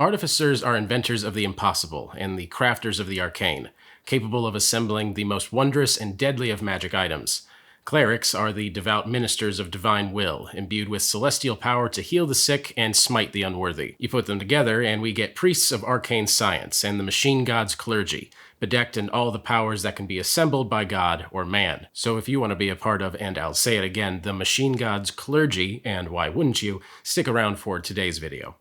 Artificers are inventors of the impossible and the crafters of the arcane, capable of assembling the most wondrous and deadly of magic items. Clerics are the devout ministers of divine will, imbued with celestial power to heal the sick and smite the unworthy. You put them together and we get priests of arcane science and the machine god's clergy, bedecked in all the powers that can be assembled by God or man. So if you want to be a part of, and I'll say it again, the machine god's clergy, and why wouldn't you, stick around for today's video.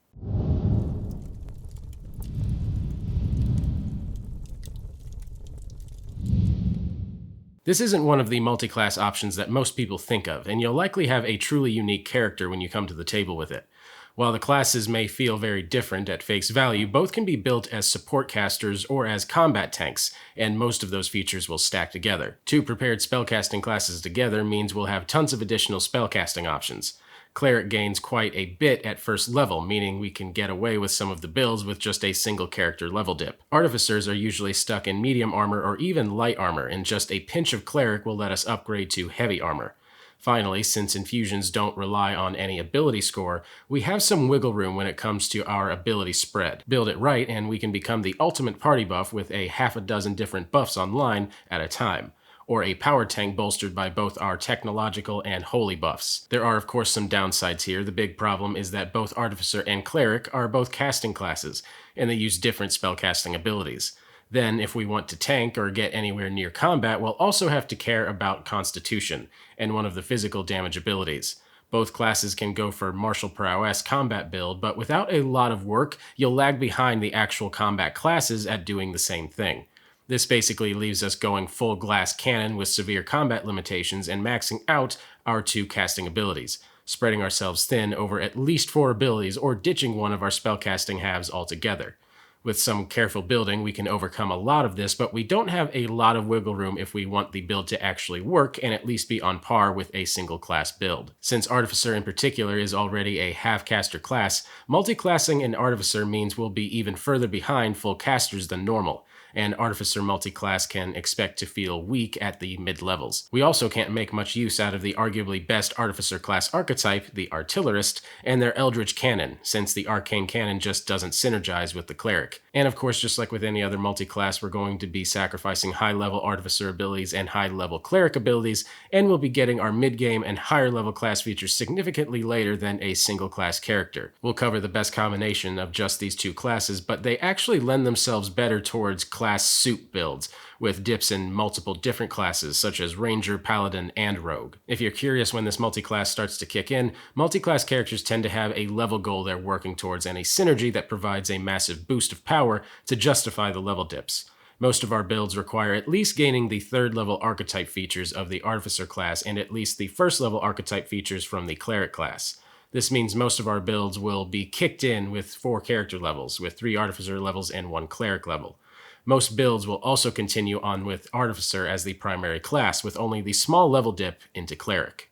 This isn't one of the multi-class options that most people think of, and you'll likely have a truly unique character when you come to the table with it. While the classes may feel very different at face value, both can be built as support casters or as combat tanks, and most of those features will stack together. Two prepared spellcasting classes together means we'll have tons of additional spellcasting options. Cleric gains quite a bit at first level, meaning we can get away with some of the builds with just a single character level dip. Artificers are usually stuck in medium armor or even light armor, and just a pinch of cleric will let us upgrade to heavy armor. Finally, since infusions don't rely on any ability score, we have some wiggle room when it comes to our ability spread. Build it right and we can become the ultimate party buff with a half a dozen different buffs online at a time, or a power tank bolstered by both our technological and holy buffs. There are of course some downsides here. The big problem is that both Artificer and Cleric are both casting classes, and they use different spellcasting abilities. Then, if we want to tank or get anywhere near combat, we'll also have to care about Constitution, and one of the physical damage abilities. Both classes can go for martial prowess combat build, but without a lot of work, you'll lag behind the actual combat classes at doing the same thing. This basically leaves us going full glass cannon with severe combat limitations and maxing out our two casting abilities, spreading ourselves thin over at least 4 abilities or ditching one of our spellcasting halves altogether. With some careful building, we can overcome a lot of this, but we don't have a lot of wiggle room if we want the build to actually work and at least be on par with a single class build. Since Artificer in particular is already a half-caster class, multiclassing in Artificer means we'll be even further behind full casters than normal, and Artificer Multiclass can expect to feel weak at the mid-levels. We also can't make much use out of the arguably best Artificer class archetype, the Artillerist, and their Eldritch Cannon, since the Arcane Cannon just doesn't synergize with the Cleric. And of course, just like with any other multi-class, we're going to be sacrificing high-level Artificer abilities and high-level Cleric abilities, and we'll be getting our mid-game and higher-level class features significantly later than a single-class character. We'll cover the best combination of just these two classes, but they actually lend themselves better towards class soup builds, with dips in multiple different classes such as Ranger, Paladin, and Rogue. If you're curious when this multi-class starts to kick in, multi-class characters tend to have a level goal they're working towards and a synergy that provides a massive boost of power to justify the level dips. Most of our builds require at least gaining the 3rd level archetype features of the Artificer class and at least the 1st level archetype features from the Cleric class. This means most of our builds will be kicked in with 4 character levels, with 3 Artificer levels and 1 Cleric level. Most builds will also continue on with Artificer as the primary class, with only the small level dip into Cleric.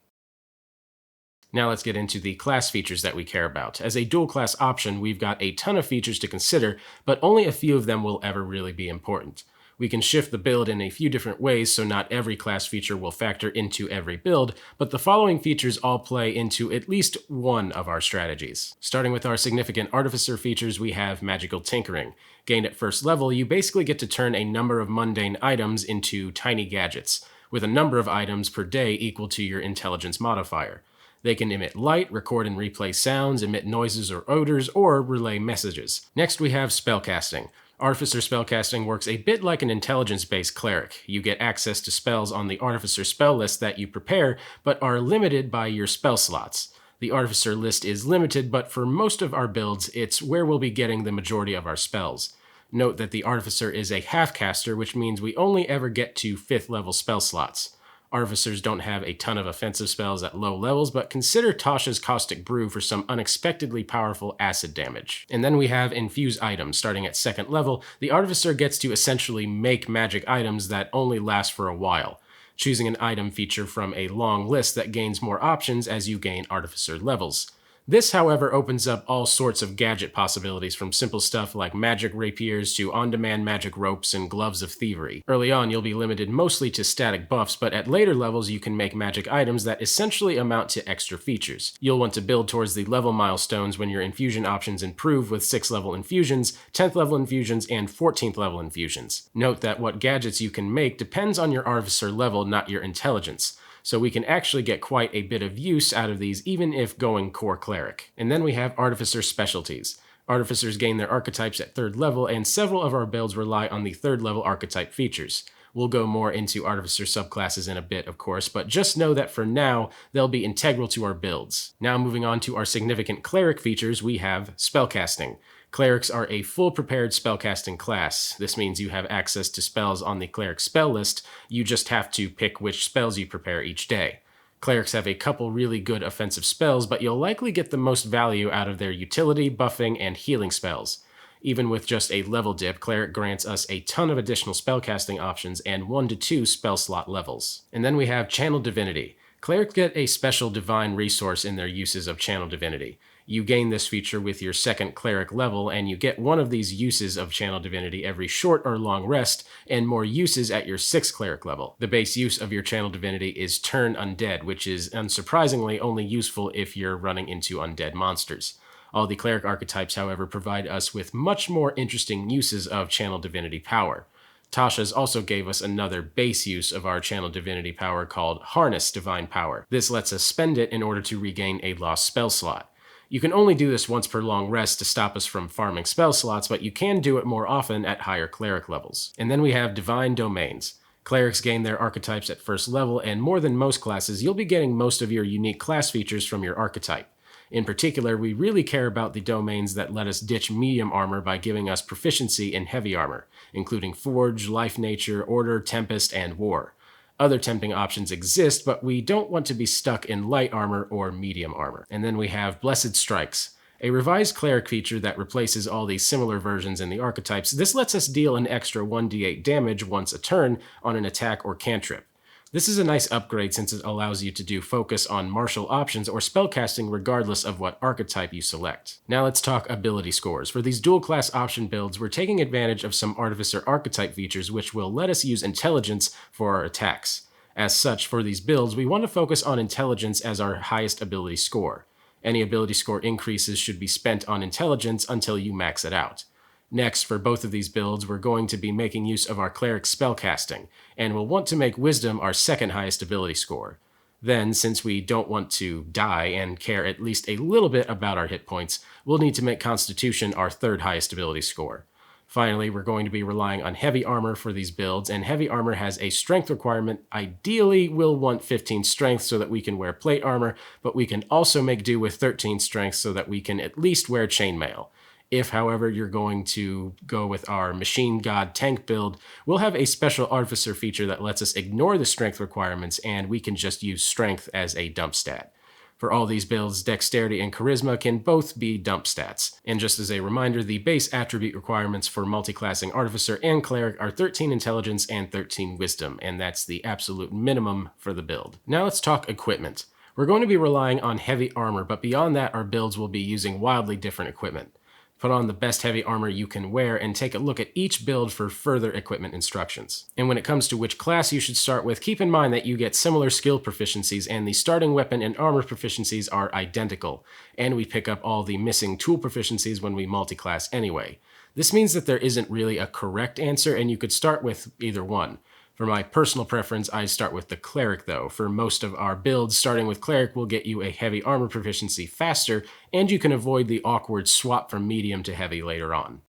Now let's get into the class features that we care about. As a dual class option, we've got a ton of features to consider, but only a few of them will ever really be important. We can shift the build in a few different ways, so not every class feature will factor into every build, but the following features all play into at least one of our strategies. Starting with our significant Artificer features, we have Magical Tinkering. Gained at first level, you basically get to turn a number of mundane items into tiny gadgets, with a number of items per day equal to your intelligence modifier. They can emit light, record and replay sounds, emit noises or odors, or relay messages. Next we have Spellcasting. Artificer Spellcasting works a bit like an intelligence-based Cleric. You get access to spells on the Artificer spell list that you prepare, but are limited by your spell slots. The Artificer list is limited, but for most of our builds, it's where we'll be getting the majority of our spells. Note that the Artificer is a half-caster, which means we only ever get to 5th level spell slots. Artificers don't have a ton of offensive spells at low levels, but consider Tasha's Caustic Brew for some unexpectedly powerful acid damage. And then we have Infuse items. Starting at 2nd level, the Artificer gets to essentially make magic items that only last for a while, choosing an item feature from a long list that gains more options as you gain Artificer levels. This, however, opens up all sorts of gadget possibilities, from simple stuff like magic rapiers to on-demand magic ropes and gloves of thievery. Early on, you'll be limited mostly to static buffs, but at later levels you can make magic items that essentially amount to extra features. You'll want to build towards the level milestones when your infusion options improve with 6th level infusions, 10th level infusions, and 14th level infusions. Note that what gadgets you can make depends on your Artificer level, not your intelligence, so we can actually get quite a bit of use out of these even if going core cleric. And then we have Artificer specialties. Artificers gain their archetypes at 3rd level, and several of our builds rely on the 3rd level archetype features. We'll go more into Artificer subclasses in a bit, of course, but just know that for now, they'll be integral to our builds. Now moving on to our significant cleric features, we have spellcasting. Clerics are a full prepared spellcasting class. This means you have access to spells on the cleric spell list, you just have to pick which spells you prepare each day. Clerics have a couple really good offensive spells, but you'll likely get the most value out of their utility, buffing, and healing spells. Even with just a level dip, Cleric grants us a ton of additional spellcasting options and 1 to 2 spell slot levels. And then we have Channel Divinity. Clerics get a special divine resource in their uses of Channel Divinity. You gain this feature with your 2nd Cleric level, and you get one of these uses of Channel Divinity every short or long rest, and more uses at your 6th Cleric level. The base use of your Channel Divinity is Turn Undead, which is unsurprisingly only useful if you're running into undead monsters. All the Cleric archetypes, however, provide us with much more interesting uses of Channel Divinity power. Tasha's also gave us another base use of our Channel Divinity power called Harness Divine Power. This lets us spend it in order to regain a lost spell slot. You can only do this once per long rest to stop us from farming spell slots, but you can do it more often at higher Cleric levels. And then we have Divine Domains. Clerics gain their archetypes at 1st level, and more than most classes, you'll be getting most of your unique class features from your archetype. In particular, we really care about the domains that let us ditch medium armor by giving us proficiency in heavy armor, including Forge, Life Nature, Order, Tempest, and War. Other tempting options exist, but we don't want to be stuck in light armor or medium armor. And then we have Blessed Strikes, a revised cleric feature that replaces all the similar versions in the archetypes. This lets us deal an extra 1d8 damage once a turn on an attack or cantrip. This is a nice upgrade since it allows you to do focus on martial options or spellcasting regardless of what archetype you select. Now let's talk ability scores. For these dual class option builds, we're taking advantage of some Artificer archetype features which will let us use intelligence for our attacks. As such, for these builds, we want to focus on intelligence as our highest ability score. Any ability score increases should be spent on intelligence until you max it out. Next, for both of these builds, we're going to be making use of our Cleric Spellcasting, and we'll want to make Wisdom our 2nd highest ability score. Then, since we don't want to die and care at least a little bit about our hit points, we'll need to make Constitution our 3rd highest ability score. Finally, we're going to be relying on heavy armor for these builds, and heavy armor has a strength requirement. Ideally, we'll want 15 strength so that we can wear plate armor, but we can also make do with 13 strength so that we can at least wear chainmail. If, however, you're going to go with our Machine God tank build, we'll have a special Artificer feature that lets us ignore the strength requirements, and we can just use strength as a dump stat. For all these builds, Dexterity and Charisma can both be dump stats. And just as a reminder, the base attribute requirements for multiclassing Artificer and Cleric are 13 Intelligence and 13 Wisdom, and that's the absolute minimum for the build. Now let's talk equipment. We're going to be relying on heavy armor, but beyond that, our builds will be using wildly different equipment. Put on the best heavy armor you can wear and take a look at each build for further equipment instructions. And when it comes to which class you should start with, keep in mind that you get similar skill proficiencies and the starting weapon and armor proficiencies are identical, and we pick up all the missing tool proficiencies when we multiclass anyway. This means that there isn't really a correct answer, and you could start with either one. For my personal preference, I start with the Cleric though. For most of our builds, starting with Cleric will get you a heavy armor proficiency faster, and you can avoid the awkward swap from medium to heavy later on.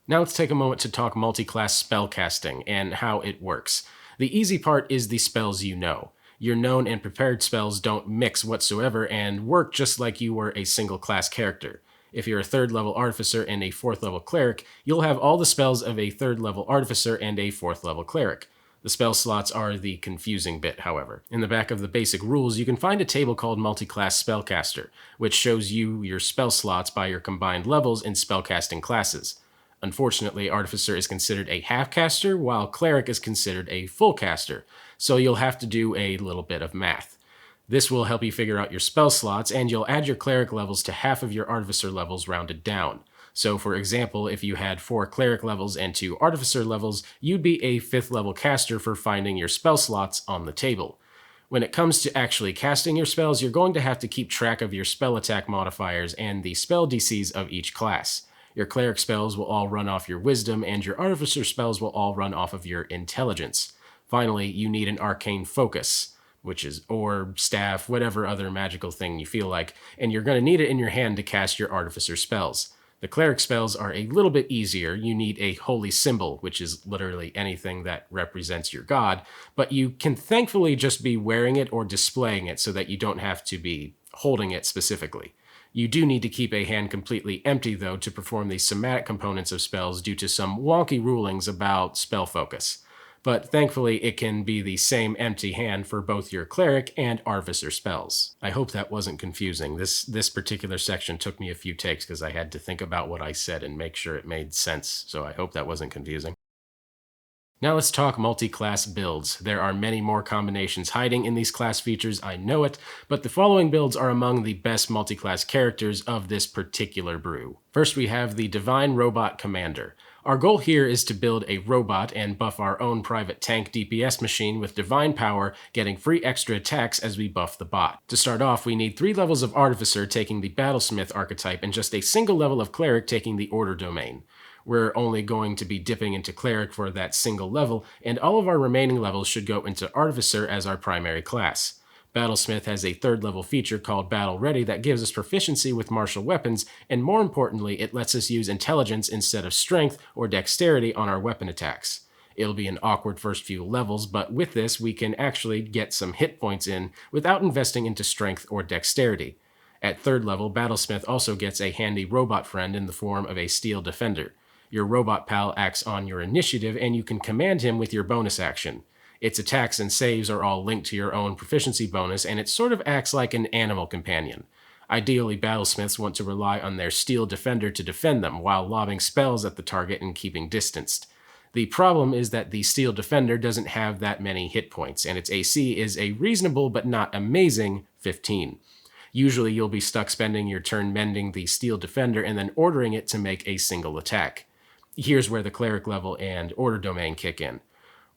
Now let's take a moment to talk multiclass spellcasting and how it works. The easy part is the spells you know. Your known and prepared spells don't mix whatsoever and work just like you were a single class character. If you're a 3rd level Artificer and a 4th level Cleric, you'll have all the spells of a 3rd level Artificer and a 4th level Cleric. The spell slots are the confusing bit, however. In the back of the basic rules, you can find a table called Multiclass Spellcaster, which shows you your spell slots by your combined levels in spellcasting classes. Unfortunately, Artificer is considered a half-caster, while Cleric is considered a full caster, so you'll have to do a little bit of math. This will help you figure out your spell slots, and you'll add your cleric levels to half of your artificer levels rounded down. So for example, if you had 4 cleric levels and 2 artificer levels, you'd be a 5th level caster for finding your spell slots on the table. When it comes to actually casting your spells, you're going to have to keep track of your spell attack modifiers and the spell DCs of each class. Your cleric spells will all run off your wisdom, and your artificer spells will all run off of your intelligence. Finally, you need an arcane focus, which is orb, staff, whatever other magical thing you feel like, and you're going to need it in your hand to cast your artificer spells. The cleric spells are a little bit easier. You need a holy symbol, which is literally anything that represents your god, but you can thankfully just be wearing it or displaying it so that you don't have to be holding it specifically. You do need to keep a hand completely empty, though, to perform the somatic components of spells due to some wonky rulings about spell focus. But thankfully, it can be the same empty hand for both your cleric and artificer spells. I hope that wasn't confusing. This particular section took me a few takes because I had to think about what I said and make sure it made sense, so I hope that wasn't confusing. Now let's talk multi-class builds. There are many more combinations hiding in these class features, I know it, but the following builds are among the best multi-class characters of this particular brew. First, we have the Divine Robot Commander. Our goal here is to build a robot and buff our own private tank DPS machine with divine power, getting free extra attacks as we buff the bot. To start off, we need 3 levels of Artificer taking the Battlesmith archetype and just a single level of Cleric taking the Order domain. We're only going to be dipping into Cleric for that single level, and all of our remaining levels should go into Artificer as our primary class. Battlesmith has a 3rd level feature called Battle Ready that gives us proficiency with martial weapons, and more importantly, it lets us use intelligence instead of strength or dexterity on our weapon attacks. It'll be an awkward first few levels, but with this we can actually get some hit points in without investing into strength or dexterity. At 3rd level, Battlesmith also gets a handy robot friend in the form of a Steel Defender. Your robot pal acts on your initiative, and you can command him with your bonus action. Its attacks and saves are all linked to your own proficiency bonus, and it sort of acts like an animal companion. Ideally, battlesmiths want to rely on their Steel Defender to defend them, while lobbing spells at the target and keeping distanced. The problem is that the Steel Defender doesn't have that many hit points, and its AC is a reasonable but not amazing 15. Usually you'll be stuck spending your turn mending the Steel Defender and then ordering it to make a single attack. Here's where the Cleric level and Order domain kick in.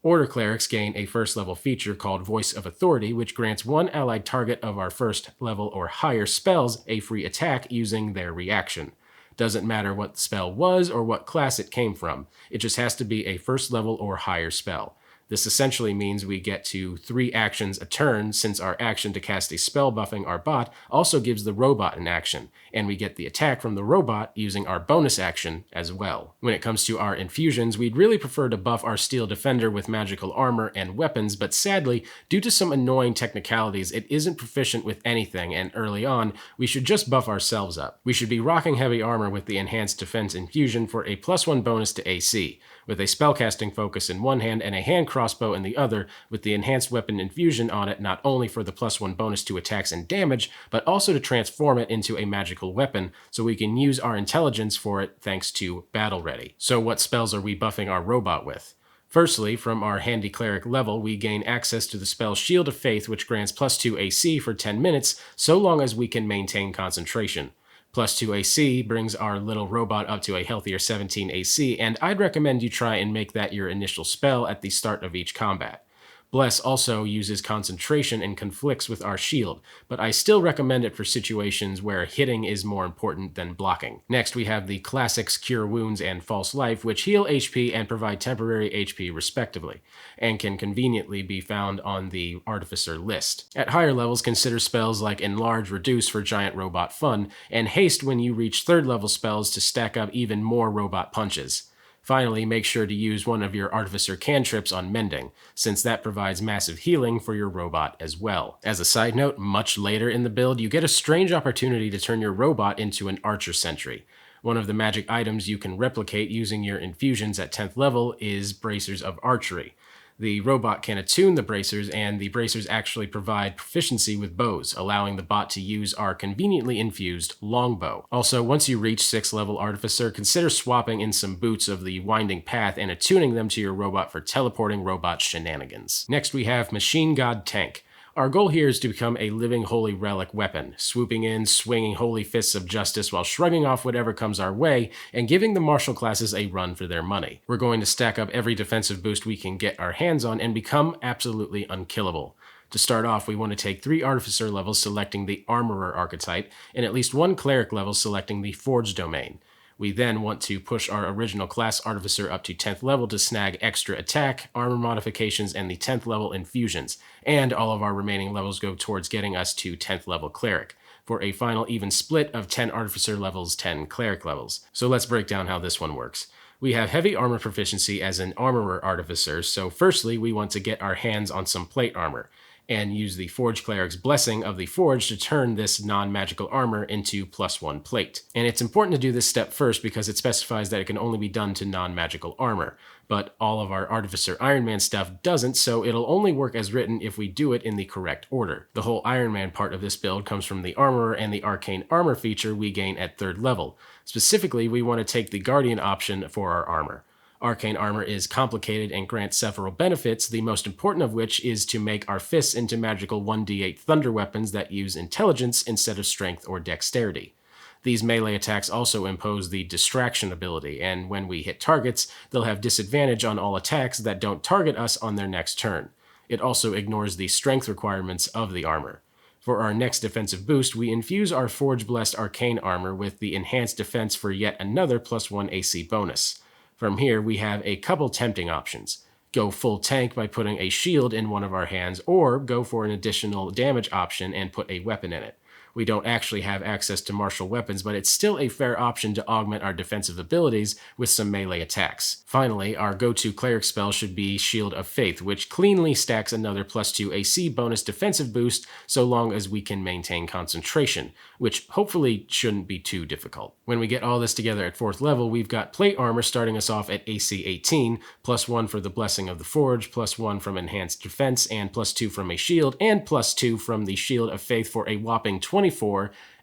Order Clerics gain a 1st level feature called Voice of Authority, which grants one allied target of our 1st level or higher spells a free attack using their reaction. Doesn't matter what the spell was or what class it came from, it just has to be a 1st level or higher spell. This essentially means we get to 3 actions a turn, since our action to cast a spell buffing our bot also gives the robot an action, and we get the attack from the robot using our bonus action as well. When it comes to our infusions, we'd really prefer to buff our Steel Defender with magical armor and weapons, but sadly, due to some annoying technicalities, it isn't proficient with anything, and early on, we should just buff ourselves up. We should be rocking heavy armor with the Enhanced Defense Infusion for a +1 bonus to AC, with a spellcasting focus in one hand and a hand crossbow in the other, with the enhanced weapon infusion on it not only for the +1 bonus to attacks and damage, but also to transform it into a magical weapon, so we can use our intelligence for it thanks to Battle Ready. So what spells are we buffing our robot with? Firstly, from our handy cleric level, we gain access to the spell Shield of Faith, which grants +2 AC for 10 minutes, so long as we can maintain concentration. +2 AC brings our little robot up to a healthier 17 AC, and I'd recommend you try and make that your initial spell at the start of each combat. Bless also uses concentration and conflicts with our shield, but I still recommend it for situations where hitting is more important than blocking. Next, we have the classics Cure Wounds and False Life, which heal HP and provide temporary HP respectively, and can conveniently be found on the Artificer list. At higher levels, consider spells like Enlarge Reduce for giant robot fun, and Haste when you reach 3rd level spells to stack up even more robot punches. Finally, make sure to use one of your Artificer cantrips on Mending, since that provides massive healing for your robot as well. As a side note, much later in the build, you get a strange opportunity to turn your robot into an Archer Sentry. One of the magic items you can replicate using your infusions at 10th level is Bracers of Archery. The robot can attune the bracers, and the bracers actually provide proficiency with bows, allowing the bot to use our conveniently infused longbow. Also, once you reach 6th level Artificer, consider swapping in some boots of the Winding Path and attuning them to your robot for teleporting robot shenanigans. Next, we have Machine God Tank. Our goal here is to become a living holy relic weapon, swooping in, swinging holy fists of justice while shrugging off whatever comes our way and giving the martial classes a run for their money. We're going to stack up every defensive boost we can get our hands on and become absolutely unkillable. To start off, we want to take 3 Artificer levels selecting the Armorer archetype, and at least 1 Cleric level selecting the Forge domain. We then want to push our original class Artificer up to 10th level to snag extra attack, armor modifications, and the 10th level infusions, and all of our remaining levels go towards getting us to 10th level Cleric, for a final even split of 10 Artificer levels, 10 Cleric levels. So let's break down how this one works. We have heavy armor proficiency as an Armorer Artificer, so firstly we want to get our hands on some plate armor, and use the Forge Cleric's Blessing of the Forge to turn this non-magical armor into +1 plate. And it's important to do this step first because it specifies that it can only be done to non-magical armor, but all of our Artificer Iron Man stuff doesn't, so it'll only work as written if we do it in the correct order. The whole Iron Man part of this build comes from the Armorer and the Arcane Armor feature we gain at 3rd level. Specifically, we want to take the Guardian option for our armor. Arcane armor is complicated and grants several benefits, the most important of which is to make our fists into magical 1d8 thunder weapons that use intelligence instead of strength or dexterity. These melee attacks also impose the distraction ability, and when we hit targets, they'll have disadvantage on all attacks that don't target us on their next turn. It also ignores the strength requirements of the armor. For our next defensive boost, we infuse our Forge-blessed Arcane armor with the enhanced defense for yet another +1 AC bonus. From here, we have a couple tempting options. Go full tank by putting a shield in one of our hands, or go for an additional damage option and put a weapon in it. We don't actually have access to martial weapons, but it's still a fair option to augment our defensive abilities with some melee attacks. Finally, our go-to cleric spell should be Shield of Faith, which cleanly stacks another +2 AC bonus defensive boost so long as we can maintain concentration, which hopefully shouldn't be too difficult. When we get all this together at 4th level, we've got plate armor starting us off at AC 18, +1 for the Blessing of the Forge, +1 from enhanced defense, and +2 from a shield, and +2 from the Shield of Faith for a whopping 24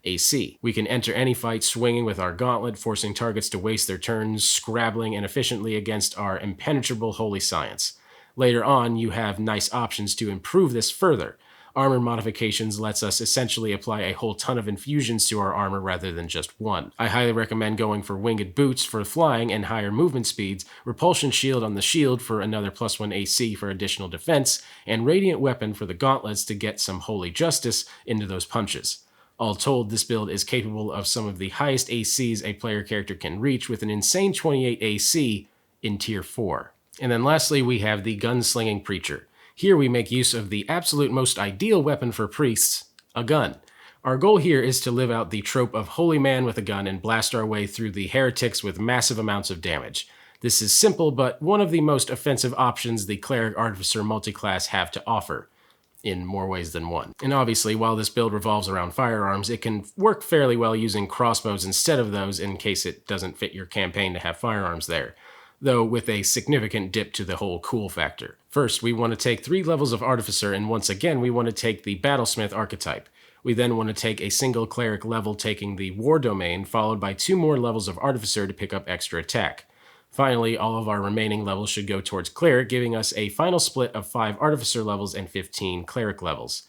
AC. We can enter any fight swinging with our gauntlet, forcing targets to waste their turns, scrabbling inefficiently against our impenetrable holy science. Later on, you have nice options to improve this further. Armor modifications lets us essentially apply a whole ton of infusions to our armor rather than just one. I highly recommend going for winged boots for flying and higher movement speeds, repulsion shield on the shield for another +1 AC for additional defense, and radiant weapon for the gauntlets to get some holy justice into those punches. All told, this build is capable of some of the highest ACs a player character can reach with an insane 28 AC in Tier 4. And then lastly, we have the Gunslinging Preacher. Here we make use of the absolute most ideal weapon for priests, a gun. Our goal here is to live out the trope of holy man with a gun and blast our way through the heretics with massive amounts of damage. This is simple, but one of the most offensive options the Cleric Artificer Multiclass have to offer, in more ways than one. And obviously, while this build revolves around firearms, it can work fairly well using crossbows instead of those in case it doesn't fit your campaign to have firearms there, though with a significant dip to the whole cool factor. First, we want to take 3 levels of Artificer, and once again, we want to take the Battlesmith archetype. We then want to take a single Cleric level taking the War domain, followed by 2 more levels of Artificer to pick up extra attack. Finally, all of our remaining levels should go towards Cleric, giving us a final split of 5 Artificer levels and 15 Cleric levels.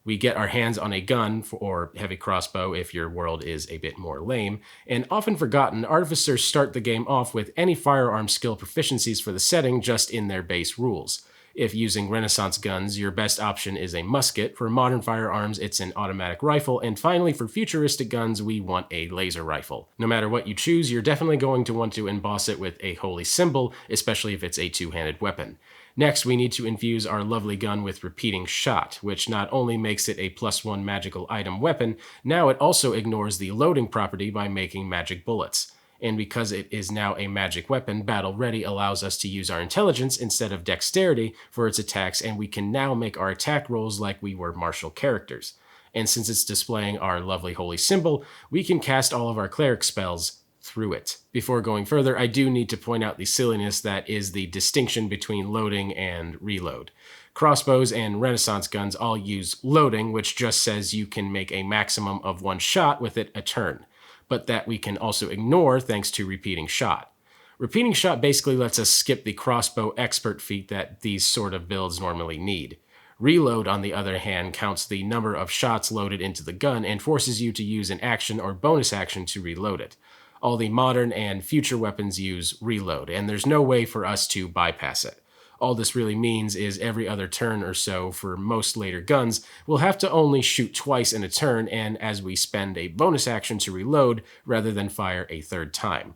We get our hands on a gun, or heavy crossbow if your world is a bit more lame, and often forgotten, Artificers start the game off with any firearm skill proficiencies for the setting just in their base rules. If using Renaissance guns, your best option is a musket. For modern firearms, it's an automatic rifle. And finally, for futuristic guns, we want a laser rifle. No matter what you choose, you're definitely going to want to emboss it with a holy symbol, especially if it's a 2-handed weapon. Next, we need to infuse our lovely gun with repeating shot, which not only makes it a +1 magical item weapon, now it also ignores the loading property by making magic bullets. And because it is now a magic weapon, Battle Ready allows us to use our intelligence instead of dexterity for its attacks, and we can now make our attack rolls like we were martial characters. And since it's displaying our lovely holy symbol, we can cast all of our cleric spells through it. Before going further, I do need to point out the silliness that is the distinction between loading and reload. Crossbows and Renaissance guns all use loading, which just says you can make a maximum of 1 shot with it a turn, but that we can also ignore thanks to repeating shot. Repeating shot basically lets us skip the crossbow expert feat that these sort of builds normally need. Reload, on the other hand, counts the number of shots loaded into the gun and forces you to use an action or bonus action to reload it. All the modern and future weapons use reload, and there's no way for us to bypass it. All this really means is every other turn or so for most later guns, we'll have to only shoot twice in a turn, and as we spend a bonus action to reload rather than fire a third time.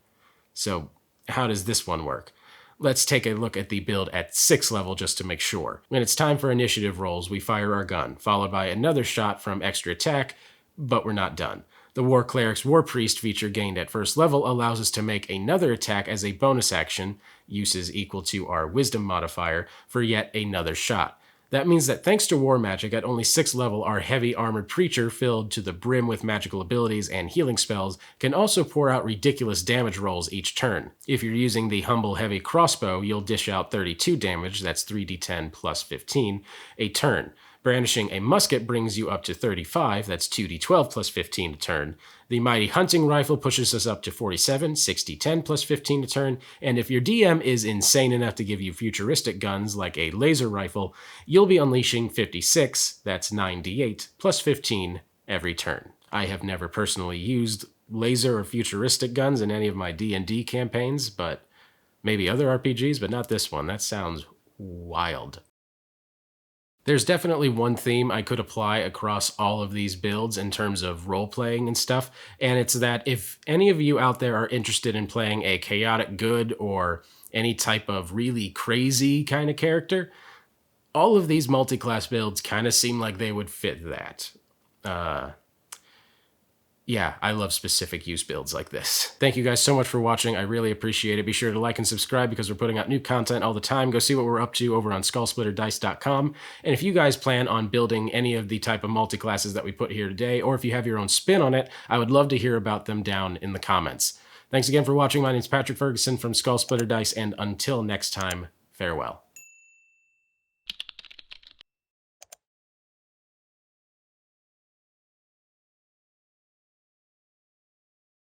So how does this one work? Let's take a look at the build at 6th level just to make sure. When it's time for initiative rolls, we fire our gun, followed by another shot from extra attack, but we're not done. The War Cleric's War Priest feature gained at 1st level allows us to make another attack as a bonus action, uses equal to our Wisdom modifier, for yet another shot. That means that thanks to War Magic, at only 6th level, our heavy armored preacher, filled to the brim with magical abilities and healing spells, can also pour out ridiculous damage rolls each turn. If you're using the humble heavy crossbow, you'll dish out 32 damage, that's 3d10 plus 15, a turn. Brandishing a musket brings you up to 35, that's 2d12 plus 15 a turn. The mighty hunting rifle pushes us up to 47, 6d10 plus 15 a turn, and if your DM is insane enough to give you futuristic guns like a laser rifle, you'll be unleashing 56, that's 9d8 plus 15 every turn. I have never personally used laser or futuristic guns in any of my D&D campaigns, but maybe other RPGs, but not this one. That sounds wild. There's definitely one theme I could apply across all of these builds in terms of role-playing and stuff, and it's that if any of you out there are interested in playing a chaotic good or any type of really crazy kind of character, all of these multi-class builds kind of seem like they would fit that. Yeah, I love specific use builds like this. Thank you guys so much for watching. I really appreciate it. Be sure to like and subscribe because we're putting out new content all the time. Go see what we're up to over on skullsplitterdice.com. And if you guys plan on building any of the type of multi-classes that we put here today, or if you have your own spin on it, I would love to hear about them down in the comments. Thanks again for watching. My name's Patrick Ferguson from Skullsplitter Dice, and until next time, farewell.